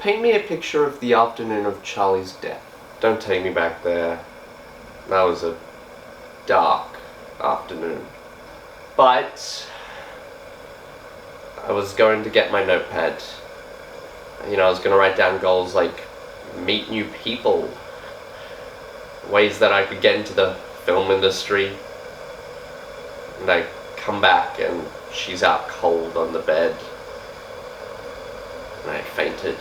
Paint me a picture of the afternoon of Charlie's death. Don't take me back there. That was a dark afternoon. But I was going to get my notepad. You know, I was going to write down goals like meet new people, ways that I could get into the film industry. And I come back and she's out cold on the bed. And I fainted.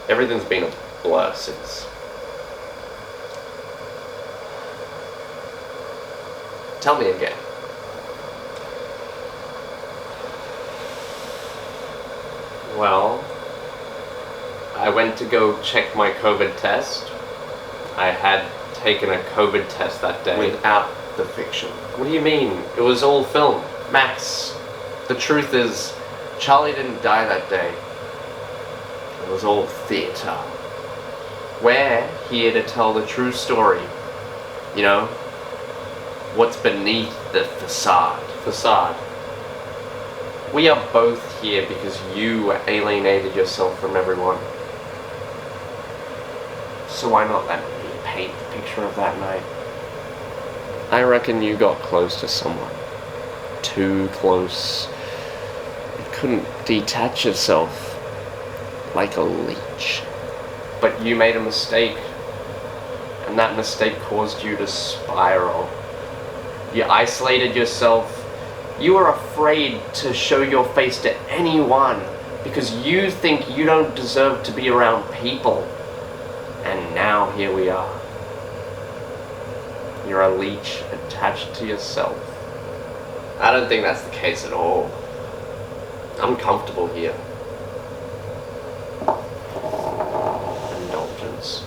Everything's been a blur since. Tell me again. Well, I went to go check my COVID test. I had taken a COVID test that day. Without the fiction. What do you mean? It was all film. Max, the truth is, Charlie didn't die that day. It was all theatre. We're here to tell the true story. You know? What's beneath the facade. We are both here because you alienated yourself from everyone. So why not let me paint the picture of that night? I reckon you got close to someone. Too close. You couldn't detach yourself. Like a leech. But you made a mistake. And that mistake caused you to spiral. You isolated yourself. You are afraid to show your face to anyone because you think you don't deserve to be around people. And now here we are. You're a leech attached to yourself. I don't think that's the case at all. I'm comfortable here. Indulgence.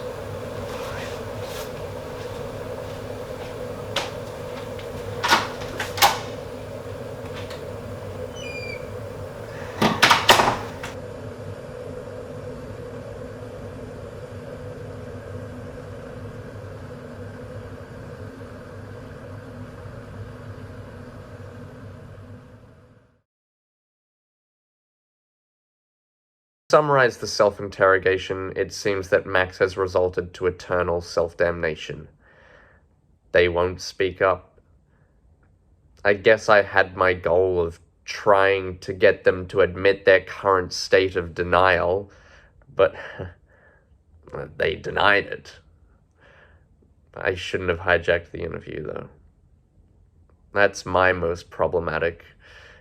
To summarize the self-interrogation, it seems that Max has resulted to eternal self-damnation. They won't speak up. I guess I had my goal of trying to get them to admit their current state of denial, but they denied it. I shouldn't have hijacked the interview, though. That's my most problematic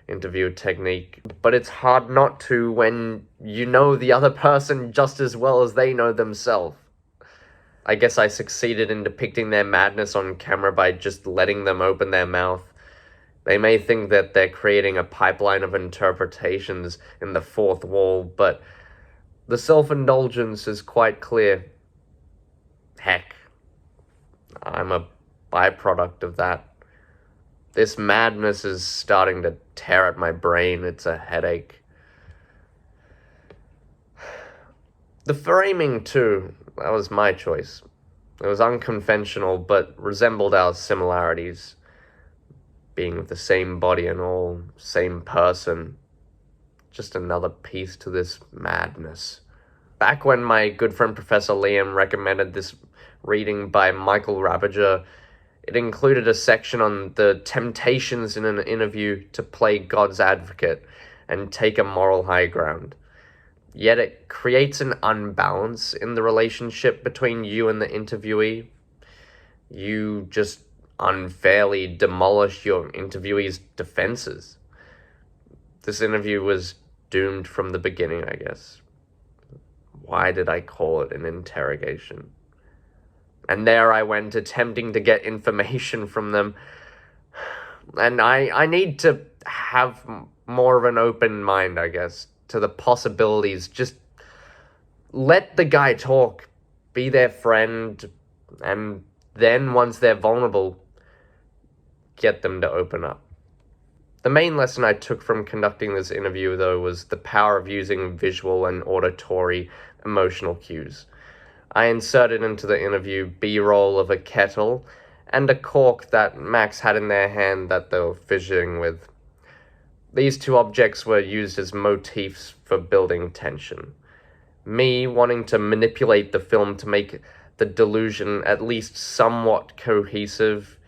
interview technique, but it's hard not to when you know the other person just as well as they know themselves. I guess I succeeded in depicting their madness on camera by just letting them open their mouth. They may think that they're creating a pipeline of interpretations in the fourth wall, but the self-indulgence is quite clear. Heck, I'm a byproduct of that. This madness is starting to tear at my brain. It's a headache. The framing, too, that was my choice. It was unconventional, but resembled our similarities. Being of the same body and all, same person. Just another piece to this madness. Back when my good friend Professor Liam recommended this reading by Michael Rabager, it included a section on the temptations in an interview to play God's advocate and take a moral high ground. Yet it creates an unbalance in the relationship between you and the interviewee. You just unfairly demolish your interviewee's defenses. This interview was doomed from the beginning, I guess. Why did I call it an interrogation? And there I went, attempting to get information from them. And I need to have more of an open mind, I guess, to the possibilities. Just let the guy talk. Be their friend. And then, once they're vulnerable, get them to open up. The main lesson I took from conducting this interview, though, was the power of using visual and auditory emotional cues. I inserted into the interview B-roll of a kettle and a cork that Max had in their hand that they were fidgeting with. These two objects were used as motifs for building tension. Me wanting to manipulate the film to make the delusion at least somewhat cohesive.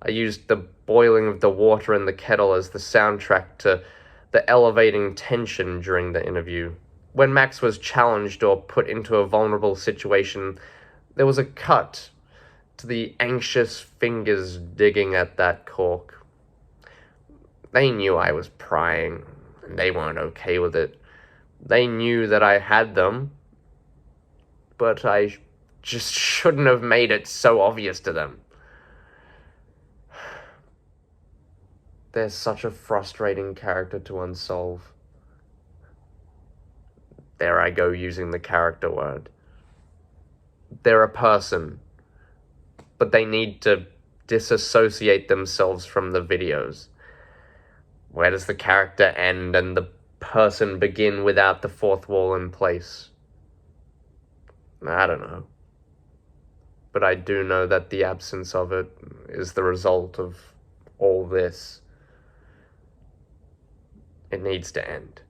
I used the boiling of the water in the kettle as the soundtrack to the elevating tension during the interview. When Max was challenged or put into a vulnerable situation, there was a cut to the anxious fingers digging at that cork. They knew I was prying, and they weren't okay with it. They knew that I had them, but I just shouldn't have made it so obvious to them. They're such a frustrating character to unsolve. There I go using the character word. They're a person, but they need to disassociate themselves from the videos. Where does the character end and the person begin without the fourth wall in place? I don't know. But I do know that the absence of it is the result of all this. It needs to end.